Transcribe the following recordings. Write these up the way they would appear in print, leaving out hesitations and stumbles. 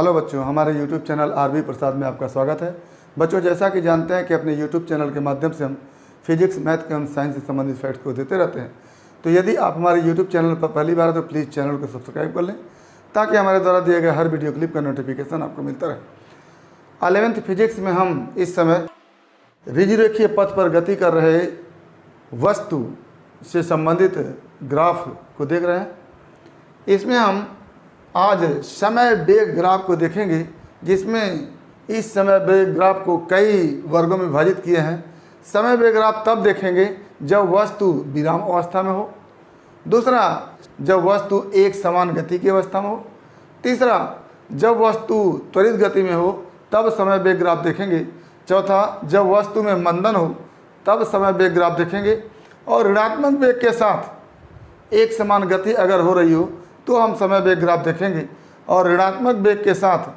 Hello बच्चों, हमारे YouTube channel RB प्रसाद में आपका स्वागत है। बच्चों, जैसा कि जानते हैं कि अपने YouTube चैनल के माध्यम से हम फिजिक्स, मैथ एवं साइंस से संबंधित फैक्ट्स को देते रहते हैं। तो यदि आप हमारे YouTube चैनल पर पहली बार है तो प्लीज़ चैनल को सब्सक्राइब कर लें ताकि हमारे द्वारा दिए गए हर वीडियो क्लिप का नोटिफिकेशन आपको मिलता रहे। 11th फिजिक्स में हम इस समय ऋजुरेखीय पथ पर गति कर रहे वस्तु से संबंधित ग्राफ को देख रहे हैं। इसमें हम आज समय वेग ग्राफ को देखेंगे, जिसमें इस समय वेग ग्राफ को कई वर्गों में विभाजित किए हैं। समय वेग ग्राफ तब देखेंगे जब वस्तु विराम अवस्था में हो। दूसरा, जब वस्तु एक समान गति की अवस्था में हो। तीसरा, जब वस्तु त्वरित गति में हो तब समय वेग ग्राफ देखेंगे। चौथा, जब वस्तु में मंदन हो तब समय वेग ग्राफ देखेंगे। और ऋणात्मक वेग के साथ एक समान गति अगर हो रही हो तो हम समय वेग ग्राफ देखेंगे, और ऋणात्मक वेग के साथ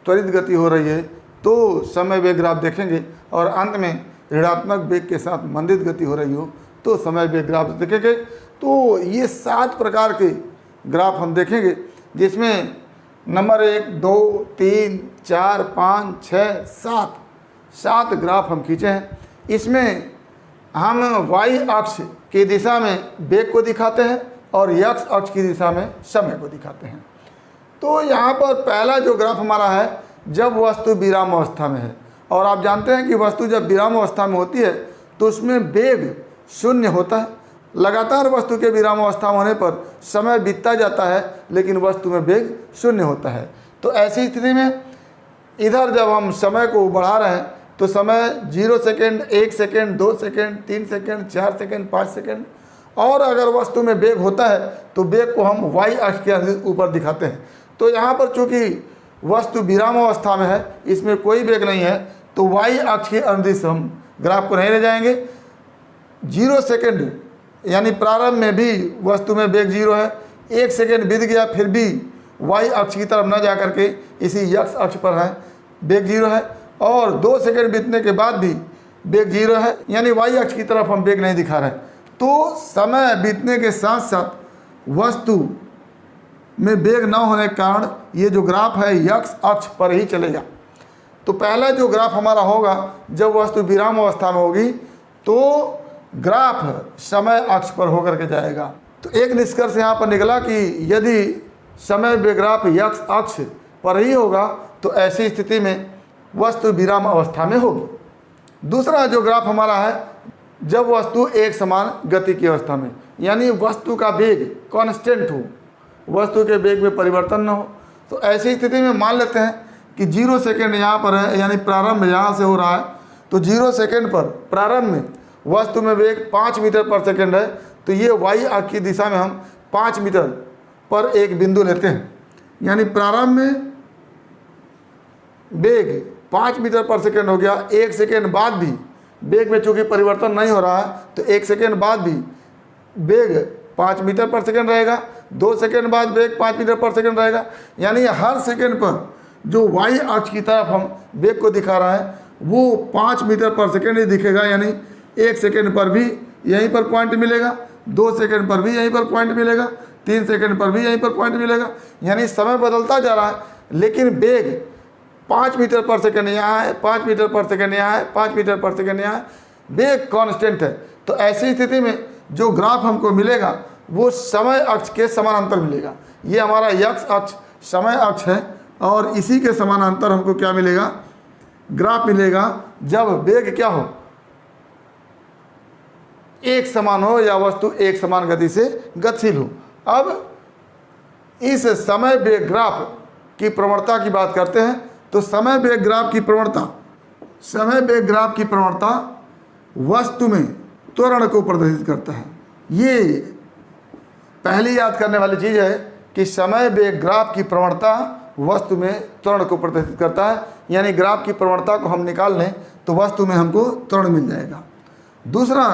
त्वरित गति हो रही है तो समय वेग ग्राफ देखेंगे, और अंत में ऋणात्मक वेग के साथ मंदित गति हो रही हो तो समय वेग ग्राफ देखेंगे। तो ये 7 प्रकार के ग्राफ हम देखेंगे, जिसमें नंबर 1, 2, 3, 4, 5, 6, 7 ग्राफ हम खींचे हैं। इसमें हम वाई अक्ष की दिशा में वेग को दिखाते हैं और एक्स अक्ष की दिशा में समय को दिखाते हैं। तो यहाँ पर पहला जो ग्राफ हमारा है, जब वस्तु विराम अवस्था में है, और आप जानते हैं कि वस्तु जब विराम अवस्था में होती है तो उसमें वेग शून्य होता है। लगातार वस्तु के विराम अवस्था में होने पर समय बीतता जाता है, लेकिन वस्तु में वेग शून्य होता है। तो ऐसी स्थिति में इधर जब हम समय को बढ़ा रहे हैं तो समय 0 second, 1 second, 2 second, 3 second, 4 second, 5 second, और अगर वस्तु में वेग होता है तो वेग को हम वाई अक्ष के ऊपर दिखाते हैं। तो यहाँ पर चूँकि वस्तु विराम अवस्था में है, इसमें कोई वेग नहीं है, तो वाई अक्ष के अनुदिश हम ग्राफ को नहीं ले जाएंगे। 0 सेकेंड यानी प्रारंभ में भी वस्तु में वेग 0 है, 1 सेकेंड बीत गया फिर भी वाई अक्ष की तरफ न जा करके इसी एक्स अक्ष पर है, वेग 0 है, और 2 सेकेंड बीतने के बाद भी वेग 0 है, यानी वाई अक्ष की तरफ हम वेग नहीं दिखा रहे। तो समय बीतने के साथ साथ वस्तु में वेग न होने के कारण ये जो ग्राफ है एक्स अक्ष पर ही चलेगा। तो पहला जो ग्राफ हमारा होगा, जब वस्तु विराम अवस्था में होगी तो ग्राफ समय अक्ष पर होकर के जाएगा। तो एक निष्कर्ष यहाँ पर निकला कि यदि समय वेग ग्राफ एक्स अक्ष पर ही होगा तो ऐसी स्थिति में वस्तु विराम अवस्था में होगी। दूसरा जो ग्राफ हमारा है, जब वस्तु एक समान गति की अवस्था में, यानी वस्तु का वेग कांस्टेंट हो, वस्तु के वेग में परिवर्तन न हो। तो ऐसी स्थिति में मान लेते हैं कि 0 सेकेंड यहाँ पर है, यानी प्रारंभ यहाँ से हो रहा है, तो 0 सेकेंड पर प्रारंभ में वस्तु में वेग 5 मीटर पर सेकेंड है, तो ये वाई अक्ष की दिशा में हम 5 मीटर पर एक बिंदु लेते हैं, यानी प्रारंभ में वेग 5 मीटर पर सेकेंड हो गया। 1 सेकेंड बाद भी वेग में चूँकि परिवर्तन नहीं हो रहा है तो 1 सेकेंड बाद भी वेग 5 मीटर पर सेकेंड रहेगा। 2 सेकेंड बाद वेग 5 मीटर पर सेकेंड रहेगा, यानी हर सेकेंड पर जो वाई अक्ष की तरफ हम वेग को दिखा रहा है वो 5 मीटर पर सेकेंड ही दिखेगा, यानी 1 सेकेंड पर भी यहीं पर पॉइंट मिलेगा, 2 सेकेंड पर भी यहीं पर पॉइंट मिलेगा, 3 सेकेंड पर भी यहीं पर पॉइंट मिलेगा, यानी समय बदलता जा रहा है लेकिन वेग 5 मीटर पर सेकेंड यहाँ है, 5 मीटर पर सेकेंड यहाँ है, 5 मीटर पर सेकेंड यहाँ है, वेग कांस्टेंट है। तो ऐसी स्थिति में जो ग्राफ हमको मिलेगा वो समय अक्ष के समानांतर मिलेगा। ये हमारा एक्स अक्ष समय अक्ष है, और इसी के समानांतर हमको क्या मिलेगा, ग्राफ मिलेगा, जब वेग क्या हो, एक समान हो या वस्तु एक समान गति से गतिशील हो। अब इस समय वेग ग्राफ की प्रवणता की बात करते हैं। तो समय वेग ग्राफ की प्रवणता, समय वेग ग्राफ की प्रवणता वस्तु में त्वरण को प्रदर्शित करता है। ये पहली याद करने वाली चीज़ है कि समय वेग ग्राफ की प्रवणता वस्तु में त्वरण को प्रदर्शित करता है, यानी ग्राफ की प्रवणता को हम निकाल लें तो वस्तु में हमको त्वरण मिल जाएगा। दूसरा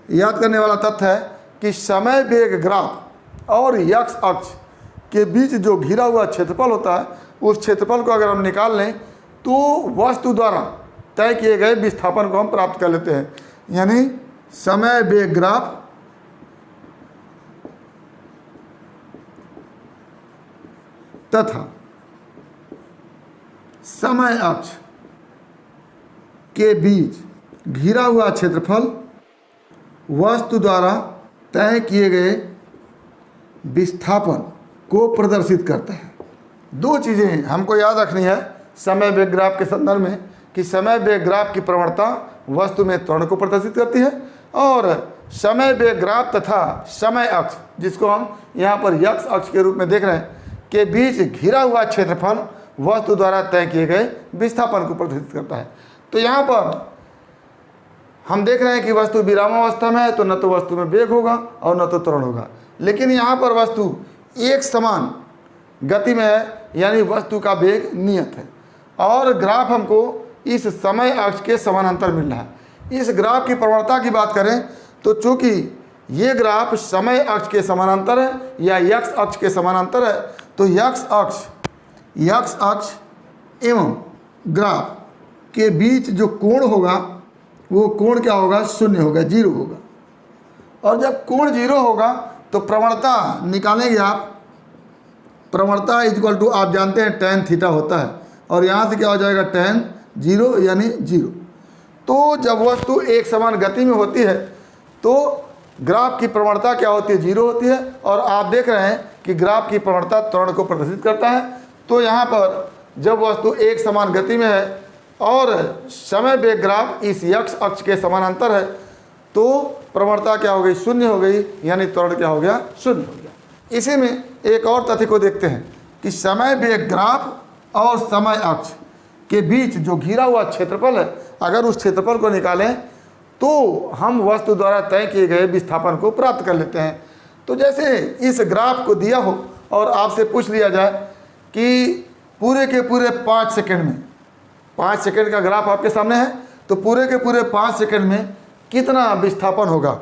याद करने वाला तथ्य है कि समय वेग ग्राफ और एक्स अक्ष के बीच जो घिरा हुआ क्षेत्रफल होता है, उस क्षेत्रफल को अगर हम निकाल लें तो वस्तु द्वारा तय किए गए विस्थापन को हम प्राप्त कर लेते हैं, यानी समय वेग ग्राफ तथा समय अक्ष के बीच घिरा हुआ क्षेत्रफल वस्तु द्वारा तय किए गए विस्थापन को प्रदर्शित करता है। दो चीज़ें हमको याद रखनी है समय वेग ग्राफ के संदर्भ में कि समय वेग ग्राफ की प्रवणता वस्तु में त्वरण को प्रदर्शित करती है और समय वेग ग्राफ तथा समय अक्ष, जिसको हम यहाँ पर यक्ष अक्ष के रूप में देख रहे हैं, के बीच घिरा हुआ क्षेत्रफल वस्तु द्वारा तय किए गए विस्थापन को प्रदर्शित करता है। तो यहाँ पर हम देख रहे हैं कि वस्तु विरामावस्था में है तो न तो वस्तु में वेग होगा और न तो त्वरण होगा, लेकिन यहाँ पर वस्तु एक समान गति में है, यानी वस्तु का वेग नियत है और ग्राफ हमको इस समय अक्ष के समानांतर मिल रहा है। इस ग्राफ की प्रवणता की बात करें तो चूंकि ये ग्राफ समय अक्ष के समानांतर है या यक्ष अक्ष के समानांतर है, तो यक्ष अक्ष एवं ग्राफ के बीच जो कोण होगा वो कोण क्या होगा? शून्य होगा, जीरो होगा। और जब कोण जीरो होगा तो प्रवणता निकालेंगे आप। प्रवणता इक्वल टू आप जानते हैं tan थीटा होता है और यहाँ से क्या हो जाएगा? tan जीरो यानी जीरो। तो जब वस्तु एक समान गति में होती है तो ग्राफ की प्रवणता क्या होती है? जीरो होती है। और आप देख रहे हैं कि ग्राफ की प्रवणता त्वरण को प्रदर्शित करता है। तो यहाँ पर जब वस्तु एक समान गति में है और समय वेग ग्राफ इस यक्ष अक्ष के समानांतर है तो प्रवणता क्या हो गई? शून्य हो गई, यानी त्वरण क्या हो गया? शून्य हो गया। इसी में एक और तथ्य को देखते हैं कि समय वेग ग्राफ और समय अक्ष के बीच जो घिरा हुआ क्षेत्रफल है, अगर उस क्षेत्रफल को निकालें तो हम वस्तु द्वारा तय किए गए विस्थापन को प्राप्त कर लेते हैं। तो जैसे इस ग्राफ को दिया हो और आपसे पूछ लिया जाए कि पूरे के पूरे 5 सेकंड में, 5 सेकंड का ग्राफ आपके सामने है, तो पूरे के पूरे 5 सेकंड में कितना विस्थापन होगा,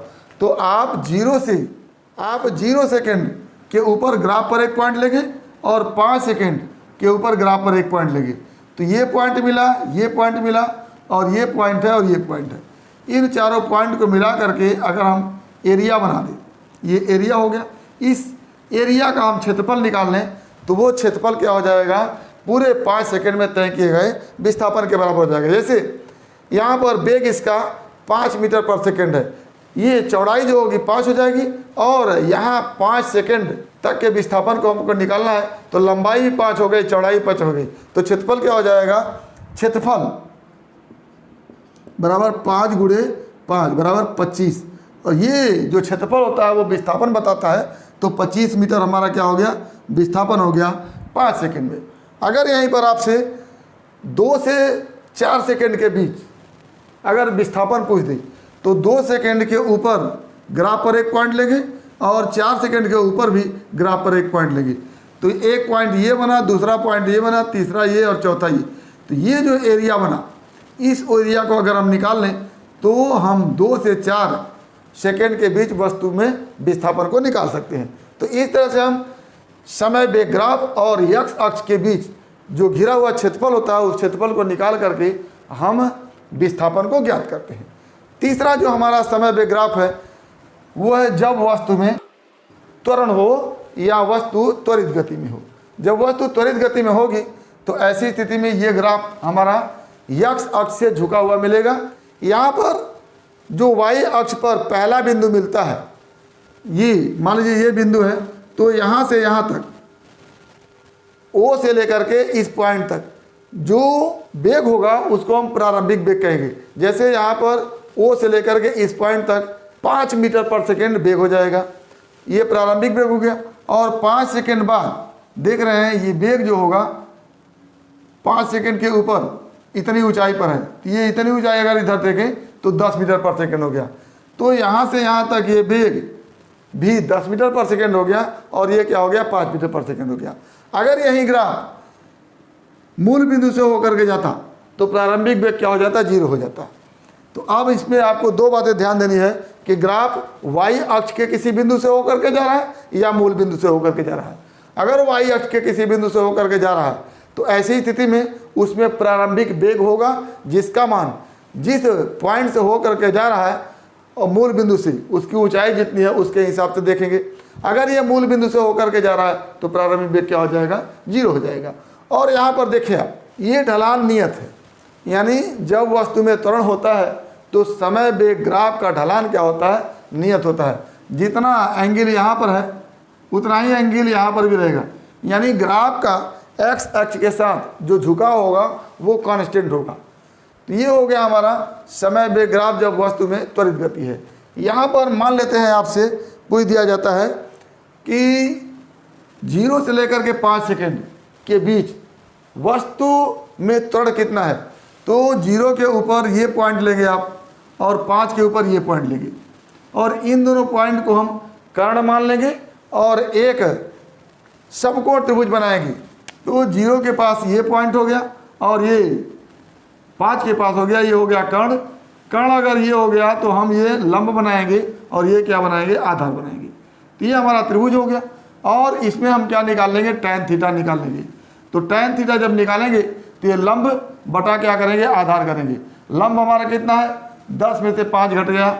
तो आप जीरो सेकंड के ऊपर ग्राफ पर एक पॉइंट लेंगे और 5 सेकंड के ऊपर ग्राफ पर एक पॉइंट लेंगे। तो ये पॉइंट मिला, ये पॉइंट मिला और ये पॉइंट है और ये पॉइंट है। इन चारों पॉइंट को मिला करके अगर हम एरिया बना दें, ये एरिया हो गया, इस एरिया का हम क्षेत्रफल निकाल लें तो वो क्षेत्रफल क्या हो जाएगा? पूरे 5 सेकंड में तय किए गए विस्थापन के बराबर हो जाएगा। जैसे यहाँ पर वेग इसका 5 मीटर पर सेकंड है, ये चौड़ाई जो होगी 5 हो जाएगी और यहाँ 5 सेकंड तक के विस्थापन को हमको निकालना है तो लंबाई भी 5 हो गई, चौड़ाई 5 हो गई। तो क्षेत्रफल क्या हो जाएगा? क्षेत्रफल बराबर 5 गुणे 5 बराबर 25 और ये जो क्षेत्रफल होता है वो विस्थापन बताता है। तो 25 मीटर हमारा क्या हो गया? विस्थापन हो गया 5 सेकंड में। अगर यहीं पर आपसे 2 से 4 सेकंड के बीच अगर विस्थापन पूछ दी तो 2 सेकंड के ऊपर ग्राफ पर एक पॉइंट लेंगे और 4 सेकंड के ऊपर भी ग्राफ पर एक पॉइंट लेंगे। तो एक पॉइंट ये बना, दूसरा पॉइंट ये बना, तीसरा ये और चौथा ये। तो ये जो एरिया बना, इस एरिया को अगर हम निकाल लें तो हम 2 से 4 सेकंड के बीच वस्तु में विस्थापन को निकाल सकते हैं। तो इस तरह से हम समय वेग ग्राफ और यक्ष अक्ष के बीच जो घिरा हुआ क्षेत्रफल होता है उस क्षेत्रफल को निकाल करके हम विस्थापन को ज्ञात करते हैं। तीसरा जो हमारा समय वेग ग्राफ है वो है जब वस्तु में त्वरण हो या वस्तु त्वरित गति में हो। जब वस्तु त्वरित गति में होगी तो ऐसी स्थिति में ये ग्राफ हमारा यक्ष अक्ष से झुका हुआ मिलेगा। यहाँ पर जो वाई अक्ष पर पहला बिंदु मिलता है, ये मान लीजिए ये बिंदु है, तो यहाँ से यहाँ तक ओ से लेकर के इस पॉइंट तक जो वेग होगा उसको हम प्रारंभिक वेग कहेंगे। जैसे यहाँ पर ओ से लेकर के इस पॉइंट तक 5 मीटर पर सेकेंड वेग हो जाएगा, ये प्रारंभिक वेग हो गया। और 5 सेकेंड बाद देख रहे हैं ये वेग जो होगा 5 सेकेंड के ऊपर इतनी ऊंचाई पर है, तो ये इतनी ऊंचाई अगर इधर देखें तो 10 मीटर पर सेकेंड हो गया। तो यहाँ से यहाँ तक ये वेग भी 10 मीटर पर सेकेंड हो गया और ये क्या हो गया? 5 मीटर पर सेकेंड हो गया। अगर यही ग्राफ मूल बिंदु से होकर के जाता तो प्रारंभिक वेग क्या हो जाता? जीरो हो जाता। तो अब इसमें आपको 2 बातें ध्यान देनी है कि ग्राफ वाई अक्ष के किसी बिंदु से होकर के जा रहा है या मूल बिंदु से होकर के जा रहा है। अगर वाई अक्ष के किसी बिंदु से होकर के जा रहा है तो ऐसी स्थिति में उसमें प्रारंभिक वेग होगा जिसका मान जिस पॉइंट से होकर के जा रहा है और मूल बिंदु से उसकी ऊंचाई जितनी है उसके हिसाब से देखेंगे। अगर ये मूल बिंदु से होकर के जा रहा है तो प्रारंभिक वेग क्या हो जाएगा? जीरो हो जाएगा। और यहाँ पर देखिए आप ये ढलान नियत है, यानी जब वस्तु में त्वरण होता है तो समय वेग ग्राफ का ढलान क्या होता है, नियत होता है। जितना एंगल यहाँ पर है उतना ही एंगल यहाँ पर भी रहेगा, यानी ग्राफ का एक्स अक्ष के साथ जो झुकाव होगा वो कांस्टेंट होगा। तो ये हो गया हमारा समय वेग ग्राफ जब वस्तु में त्वरित गति है। यहाँ पर मान लेते हैं आपसे पूछ दिया जाता है कि 0 से लेकर के 5 सेकेंड के बीच वस्तु में त्वरण कितना है, तो 0 के ऊपर ये पॉइंट लेंगे आप और 5 के ऊपर ये पॉइंट लेंगे और इन दोनों पॉइंट को हम कर्ण मान लेंगे और एक समकोण त्रिभुज बनाएंगे। तो 0 के पास ये पॉइंट हो गया और ये 5 के पास हो गया, ये हो गया कर्ण। कर्ण अगर ये हो गया तो हम ये लंब बनाएंगे और ये क्या बनाएंगे, आधार बनाएंगे। तो ये हमारा त्रिभुज हो गया और इसमें हम क्या निकाल लेंगे, tan थीटा निकाल लेंगे। तो tan थीटा जब निकालेंगे तो ये लंब बटा क्या करेंगे, आधार करेंगे। लंब हमारा कितना है, 10 में से 5 घट गया,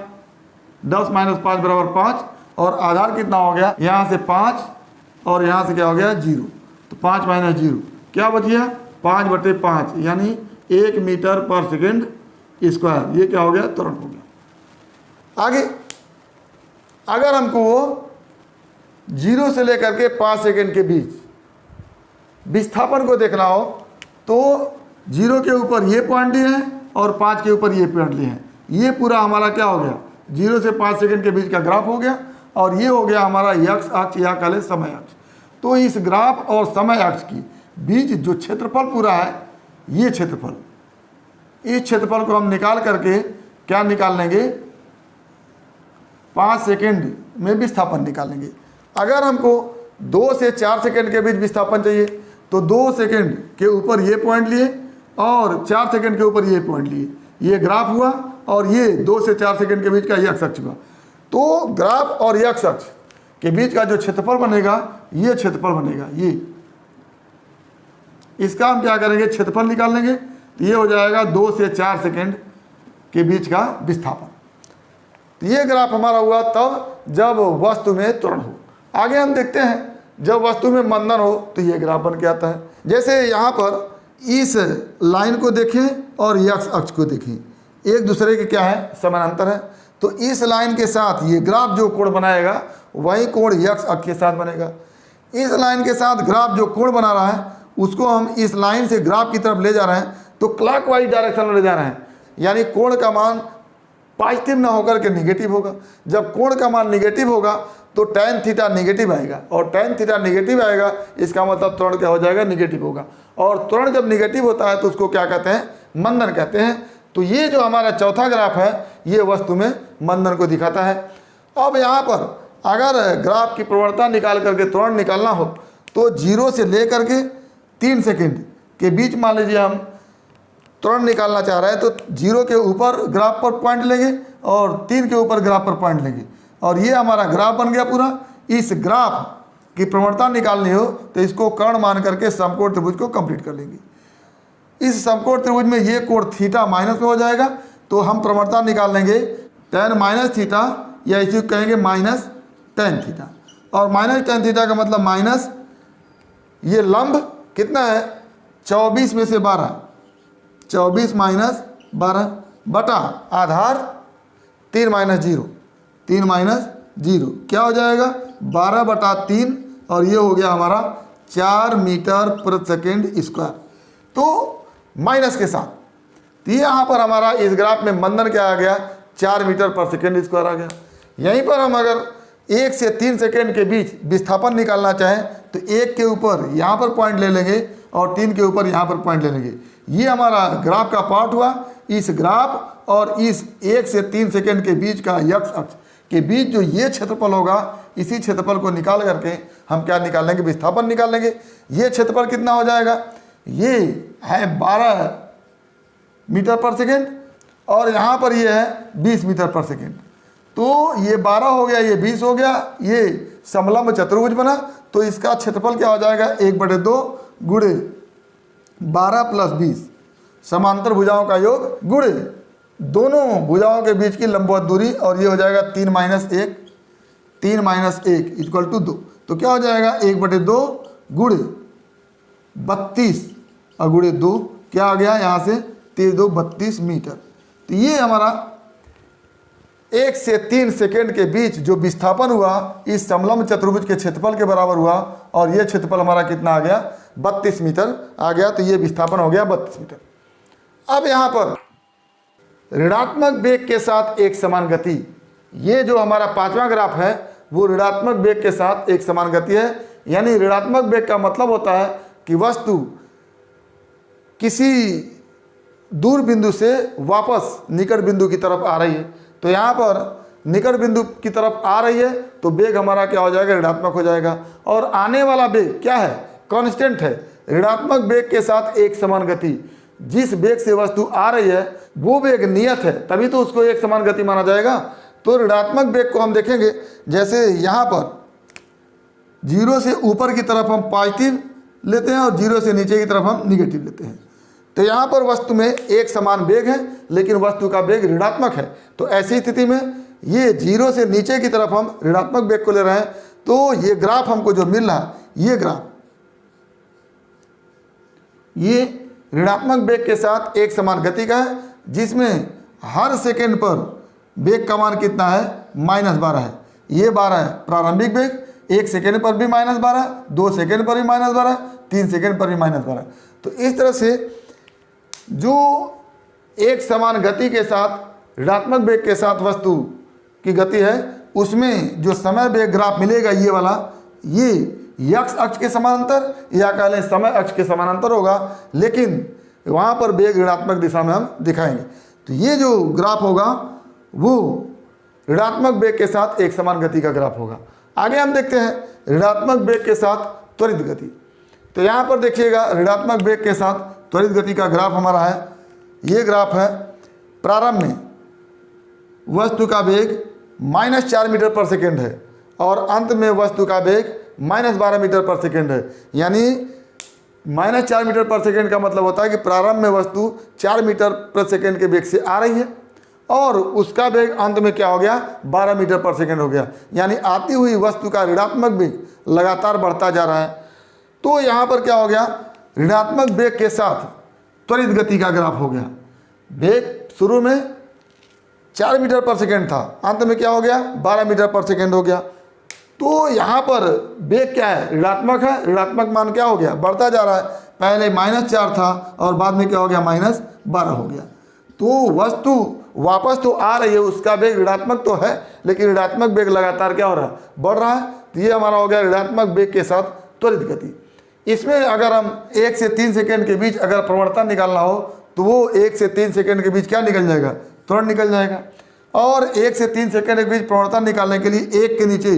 10 माइनस 5 बराबर 5 और आधार कितना हो गया, यहाँ से 5 और यहाँ से क्या हो गया 0। तो 5 माइनस 0 क्या बच गया, 5/5 यानी 1 मीटर पर सेकेंड स्क्वायर। ये क्या हो गया, त्वरण हो गया। आगे अगर हमको वो 0 से लेकर के 5 सेकेंड के बीच विस्थापन को देखना हो तो 0 के ऊपर ये पॉइंट लिए हैं और 5 के ऊपर ये पॉइंट लिए हैं। ये पूरा हमारा क्या हो गया, 0 से 5 सेकेंड के बीच का ग्राफ हो गया और ये हो गया हमारा एक्स अक्ष या कह लें समय अक्ष। तो इस ग्राफ और समय अक्ष की बीच जो क्षेत्रफल पूरा है, ये क्षेत्रफल, इस क्षेत्रफल को हम निकाल करके क्या निकाल लेंगे, 5 सेकेंड में विस्थापन निकालेंगे। अगर हमको 2 से 4 सेकेंड के बीच विस्थापन चाहिए तो 2 सेकेंड के ऊपर ये पॉइंट लिए और 4 सेकेंड के ऊपर ये पॉइंट लिए, ये ग्राफ हुआ और ये 2 से 4 सेकेंड के बीच का एक्स अक्ष हुआ। तो ग्राफ और एक्स अक्ष के बीच का जो क्षेत्रफल बनेगा, ये क्षेत्रफल बनेगा। ये इसका हम क्या करेंगे, क्षेत्रफल निकाल लेंगे। तो ये हो जाएगा 2 से 4 सेकेंड के बीच का विस्थापन। तो ये ग्राफ हमारा हुआ तब जब वस्तु में त्वरण हो। आगे हम देखते हैं जब वस्तु में मंदन हो तो ये ग्राफ बन के आता है। जैसे यहाँ पर इस लाइन को देखें और एक्स अक्ष को देखें, एक दूसरे के क्या है, समानांतर है। तो इस लाइन के साथ ये ग्राफ जो कोण बनाएगा वही कोण एक्स अक्ष के साथ बनेगा। इस लाइन के साथ ग्राफ जो कोण बना रहा है उसको हम इस लाइन से ग्राफ की तरफ ले जा रहे हैं तो क्लॉकवाइज डायरेक्शन में ले जा रहे हैं, यानी कोण का मान पॉजिटिव ना होकर के निगेटिव होगा। जब कोण का मान निगेटिव होगा तो tan थीटा निगेटिव आएगा और tan थीटा निगेटिव आएगा, इसका मतलब त्वरण क्या हो जाएगा, निगेटिव होगा। और त्वरण जब निगेटिव होता है तो उसको क्या कहते हैं, मंदन कहते हैं। तो ये जो हमारा चौथा ग्राफ है ये वस्तु में मंदन को दिखाता है। अब यहाँ पर अगर ग्राफ की प्रवणता निकाल करके त्वरण निकालना हो तो 0 से लेकर के 3 सेकेंड के बीच मान लीजिए हम त्वरण निकालना चाह रहे हैं तो 0 के ऊपर ग्राफ पर पॉइंट लेंगे और 3 के ऊपर ग्राफ पर पॉइंट लेंगे और ये हमारा ग्राफ बन गया पूरा। इस ग्राफ की प्रवणता निकालनी हो तो इसको कर्ण मान करके समकोण त्रिभुज को कंप्लीट कर लेंगे। इस समकोण त्रिभुज में ये कोण थीटा माइनस में हो जाएगा तो हम प्रवणता निकाल लेंगे tan माइनस थीटा या इसी को कहेंगे माइनस tan थीटा। और माइनस tan थीटा का मतलब माइनस ये लंब कितना है, 24 में से 12, 24 माइनस 12 बटा आधार 3 माइनस 0, 3 माइनस 0 क्या हो जाएगा, 12/3 और ये हो गया हमारा 4 मीटर प्रति सेकेंड स्क्वायर। तो माइनस के साथ तो ये यहाँ पर हमारा इस ग्राफ में मंदन क्या आ गया, 4 मीटर पर सेकेंड स्क्वायर आ गया। यहीं पर हम अगर 1 से 3 सेकेंड के बीच विस्थापन निकालना चाहें तो 1 के ऊपर यहाँ पर पॉइंट ले लेंगे और 3 के ऊपर यहाँ पर पॉइंट ले लेंगे। ये हमारा ग्राफ का पार्ट हुआ। इस ग्राफ और इस 1 से 3 सेकेंड के बीच का एक्स अक्ष के बीच जो ये क्षेत्रफल होगा, इसी क्षेत्रफल को निकाल करके हम क्या निकाल लेंगे, विस्थापन निकाल लेंगे। ये क्षेत्रफल कितना हो जाएगा, ये है 12 मीटर पर सेकेंड और यहाँ पर ये है 20 मीटर पर सेकेंड। तो ये 12 हो गया, ये 20 हो गया, ये समलंब चतुर्भुज बना। तो इसका क्षेत्रफल क्या हो जाएगा, 1/2 गुणे 12 + 20 समांतर भुजाओं का योग गुणे दोनों भुजाओं के बीच की लंबवत दूरी और ये हो जाएगा 3 - 1, 3 - 1 = 2। तो क्या हो जाएगा, 1/2 गुणे 32 गुणे 2 क्या आ गया यहाँ से 3 2 32 मीटर। तो ये हमारा 1 से 3 सेकेंड के बीच जो विस्थापन हुआ इस समलंब चतुर्भुज के क्षेत्रफल के बराबर हुआ और ये क्षेत्रफल हमारा कितना आ गया 32 मीटर आ गया। तो ये विस्थापन हो गया 32 मीटर। अब यहाँ पर ऋणात्मक वेग के साथ एक समान गति, ये जो हमारा 5वां ग्राफ है वो ऋणात्मक वेग के साथ एक समान गति है। यानी ऋणात्मक वेग का मतलब होता है कि वस्तु किसी दूर बिंदु से वापस निकट बिंदु की तरफ आ रही है। तो यहाँ पर निकट बिंदु की तरफ आ रही है तो वेग हमारा क्या हो जाएगा ऋणात्मक हो जाएगा। और आने वाला वेग क्या है कांस्टेंट है। ऋणात्मक वेग के साथ एक समान गति, जिस वेग से वस्तु आ रही है वो वेग नियत है तभी तो उसको एक समान गति माना जाएगा। तो ऋणात्मक वेग को हम देखेंगे जैसे यहाँ पर 0 से ऊपर की तरफ हम पॉजिटिव लेते हैं और 0 से नीचे की तरफ हम निगेटिव लेते हैं। तो यहाँ पर वस्तु में एक समान वेग है लेकिन वस्तु का वेग ऋणात्मक है। तो ऐसी स्थिति में ये 0 से नीचे की तरफ हम ऋणात्मक वेग को ले रहे हैं। तो ये ग्राफ हमको जो मिल रहा है ये ग्राफ ये ऋणात्मक वेग के साथ एक समान गति का है, जिसमें हर सेकेंड पर वेग का मान कितना है -12 है। ये 12 है प्रारंभिक वेग, 1 सेकेंड पर भी -12, 2 सेकेंड पर भी -12, 3 सेकेंड पर भी -12। तो इस तरह से जो एक समान गति के साथ ऋणात्मक वेग के साथ वस्तु की गति है उसमें जो समय वेग ग्राफ मिलेगा ये वाला, ये x अक्ष के समानांतर या कह लें समय अक्ष के समानांतर होगा, लेकिन वहाँ पर वेग ऋणात्मक दिशा में हम दिखाएंगे। तो ये जो ग्राफ होगा वो ऋणात्मक वेग के साथ एक समान गति का ग्राफ होगा। आगे हम देखते हैं ऋणात्मक वेग के साथ त्वरित गति। तो यहाँ पर देखिएगा ऋणात्मक वेग के साथ त्वरित गति का ग्राफ हमारा है। ये ग्राफ है प्रारंभ में वस्तु का वेग -4 मीटर पर सेकेंड है और अंत में वस्तु का वेग -12 मीटर पर सेकेंड है। यानी -4 मीटर पर सेकेंड का मतलब होता है कि प्रारंभ में वस्तु 4 मीटर पर सेकेंड के वेग से आ रही है और उसका वेग अंत में क्या हो गया 12 मीटर पर सेकेंड हो गया। यानी आती हुई वस्तु का ऋणात्मक वेग लगातार बढ़ता जा रहा है। तो यहाँ पर क्या हो गया ऋणात्मक वेग के साथ त्वरित गति का ग्राफ हो गया। वेग शुरू में 4 मीटर पर सेकेंड था, अंत में क्या हो गया 12 मीटर पर सेकेंड हो गया। तो यहाँ पर वेग क्या है ऋणात्मक है, ऋणात्मक मान क्या हो गया बढ़ता जा रहा है। पहले -4 था और बाद में क्या हो गया -12 हो गया। तो वस्तु वापस तो आ रही है, उसका वेग ऋणात्मक तो है लेकिन ऋणात्मक वेग लगातार क्या हो रहा है बढ़ रहा है। तो ये हमारा हो गया ऋणात्मक वेग के साथ त्वरित गति। इसमें अगर हम 1 से 3 सेकेंड के बीच अगर प्रवणता निकालना हो तो वो 1 से 3 सेकेंड के बीच क्या निकल जाएगा त्वरण निकल जाएगा। और 1 से 3 सेकेंड के बीच प्रवणता निकालने के लिए 1 के नीचे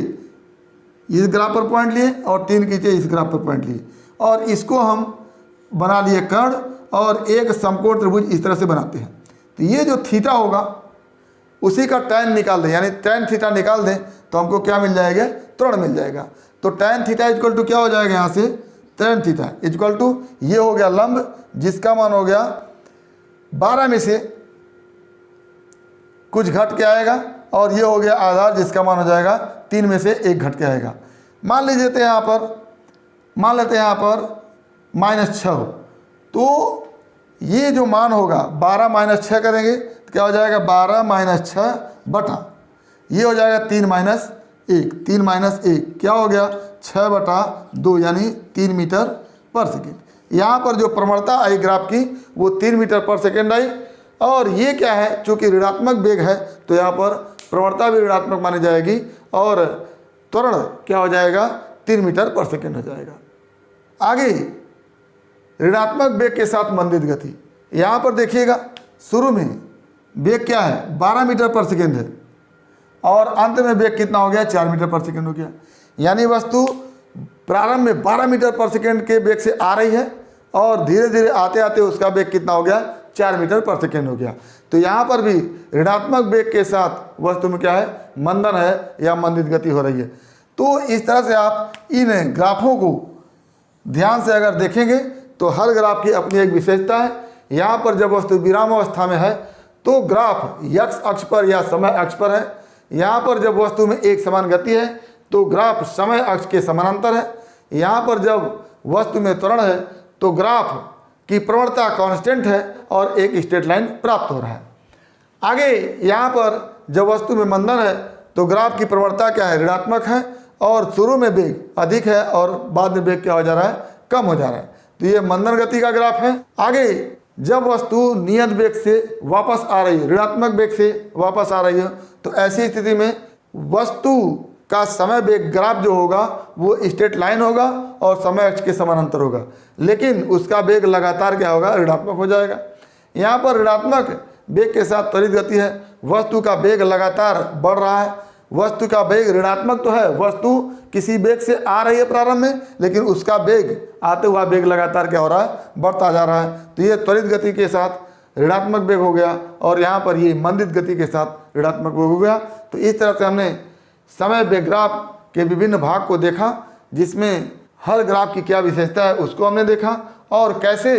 इस ग्राफ पर पॉइंट लिए और 3 के नीचे इस ग्राफ पर पॉइंट लिए और इसको हम बना लिए कर्ण और एक समकोण त्रिभुज इस तरह से बनाते हैं। तो ये जो थीटा होगा उसी का tan निकाल दें, यानी tan थीटा निकाल दें तो हमको क्या मिल जाएगा त्वरण मिल जाएगा। तो tan थीटा इक्वल टू क्या हो जाएगा यहाँ से tan थीटा इक्वल टू ये हो गया लंब जिसका मान हो गया 12 में से कुछ घट के आएगा और ये हो गया आधार जिसका मान हो जाएगा 3 में से 1 घट के आएगा। मान लीजिए यहाँ पर -6 हो तो ये जो मान होगा 12 - 6 करेंगे तो क्या हो जाएगा 12 - 6 बटा ये हो जाएगा 3 - 1 3 - 1 क्या हो गया 6/2 यानी 3 मीटर पर सेकेंड। यहाँ पर जो प्रवणता आई ग्राफ की वो 3 मीटर पर सेकेंड आई। और ये क्या है चूँकि ऋणात्मक वेग है तो यहाँ पर प्रवणता भी ऋणात्मक मानी जाएगी और त्वरण क्या हो जाएगा 3 मीटर पर सेकेंड हो जाएगा। आगे ऋणात्मक वेग के साथ मंदित गति। यहाँ पर देखिएगा शुरू में वेग क्या है 12 मीटर पर सेकेंड है और अंत में वेग कितना हो गया 4 मीटर पर सेकेंड हो गया। यानी वस्तु प्रारंभ में 12 मीटर पर सेकेंड के वेग से आ रही है और धीरे धीरे आते आते उसका वेग कितना हो गया 4 मीटर पर सेकेंड हो गया। तो यहाँ पर भी ऋणात्मक वेग के साथ वस्तु में क्या है मंदन है या मंदित गति हो रही है। तो इस तरह से आप इन ग्राफों को ध्यान से अगर देखेंगे तो हर ग्राफ की अपनी एक विशेषता है। यहाँ पर जब वस्तु विराम अवस्था में है तो ग्राफ x अक्ष पर या समय अक्ष पर है। यहाँ पर जब वस्तु में एक समान गति है तो ग्राफ समय अक्ष के समानांतर है। यहाँ पर जब वस्तु में त्वरण है तो ग्राफ की प्रवणता कांस्टेंट है और एक स्ट्रेट लाइन प्राप्त हो रहा है। आगे यहाँ पर जब वस्तु में मंदन है तो ग्राफ की प्रवणता क्या है, ऋणात्मक है, और शुरू में वेग अधिक है और बाद में वेग क्या हो जा रहा है, कम हो जा रहा है। तो ये मंदन गति का ग्राफ है। आगे जब वस्तु नियत वेग से वापस आ रही है, ऋणात्मक वेग से वापस आ रही है, तो ऐसी स्थिति में वस्तु का समय वेग ग्राफ जो होगा वो स्ट्रेट लाइन होगा और समय अक्ष के समानांतर होगा, लेकिन उसका वेग लगातार क्या होगा, ऋणात्मक हो जाएगा। यहाँ पर ऋणात्मक वेग के साथ त्वरित गति है, वस्तु का वेग लगातार बढ़ रहा है। वस्तु का वेग ऋणात्मक तो है, वस्तु किसी वेग से आ रही है प्रारंभ में, लेकिन उसका वेग आते हुआ वेग लगातार क्या हो रहा है, बढ़ता जा रहा है। तो ये त्वरित गति के साथ ऋणात्मक वेग हो गया और यहाँ पर ये मंदित गति के साथ ऋणात्मक वेग हो गया। तो इस तरह से हमने समय वेग ग्राफ के विभिन्न भाग को देखा, जिसमें हर ग्राफ की क्या विशेषता है उसको हमने देखा, और कैसे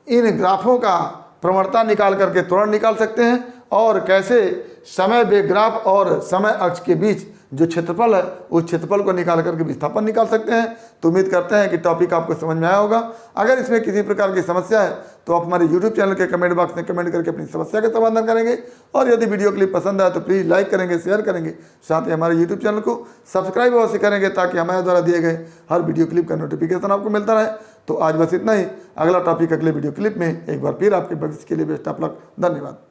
इन ग्राफों का प्रवणता निकाल करके त्वरण निकाल सकते हैं, और कैसे समय वेग ग्राफ और समय अक्ष के बीच जो क्षेत्रफल है उस क्षेत्रफल को निकाल करके विस्थापन निकाल सकते हैं। तो उम्मीद करते हैं कि टॉपिक आपको समझ में आया होगा। अगर इसमें किसी प्रकार की समस्या है तो आप हमारे यूट्यूब चैनल के कमेंट बॉक्स में कमेंट करके अपनी समस्या का समाधान करेंगे, और यदि वीडियो क्लिप पसंद आए तो प्लीज़ लाइक करेंगे, शेयर करेंगे, साथ ही हमारे यूट्यूब चैनल को सब्सक्राइब अवश्य करेंगे ताकि हमारे द्वारा दिए गए हर वीडियो क्लिप का नोटिफिकेशन आपको मिलता रहे। तो आज बस इतना ही। अगला टॉपिक अगले वीडियो क्लिप में एक बार फिर आपके भविष्य के लिए बेस्ट ऑफ लक। धन्यवाद।